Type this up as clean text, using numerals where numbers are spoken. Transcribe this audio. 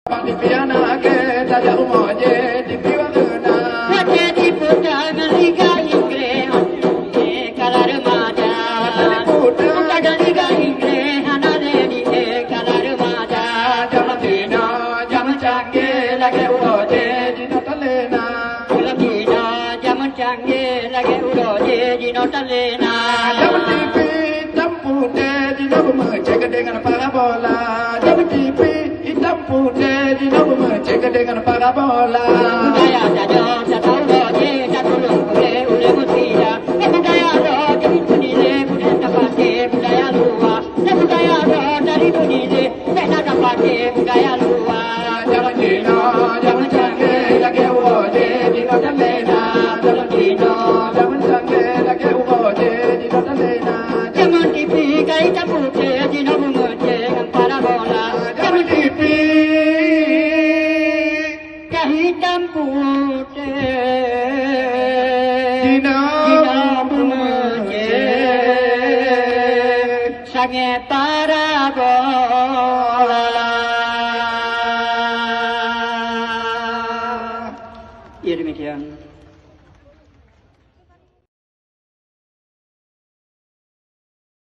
Di piana ke tada umoje di piwana. Hati di putar liga Inggris, kalar mata. Putar liga Inggris, anade di kalar mata. Jamatino jaman canggih lagi umoje di notalena. Jamatino jaman canggih lagi uroje di notalena. Jaman TV hitam putih di nobu mecek dengan parabola. Jaman TV hitam putih di nobu mecek dengan parabola. Budaya saja satu uroje satu lungkule ule mutira. Budaya roh dari bunile budaya tapate budaya luar. Budaya roh dari bunile budaya tapate budaya luar. Jaman Cina jaman canggih lagi umoje di notalena. Jaman Cina jaman canggih lagi umoje di notalena. Jaman TV kait putih di nobu mecek parabola. Jaman TV Hitam putih Dina mecek sange parabola. Ya demikian.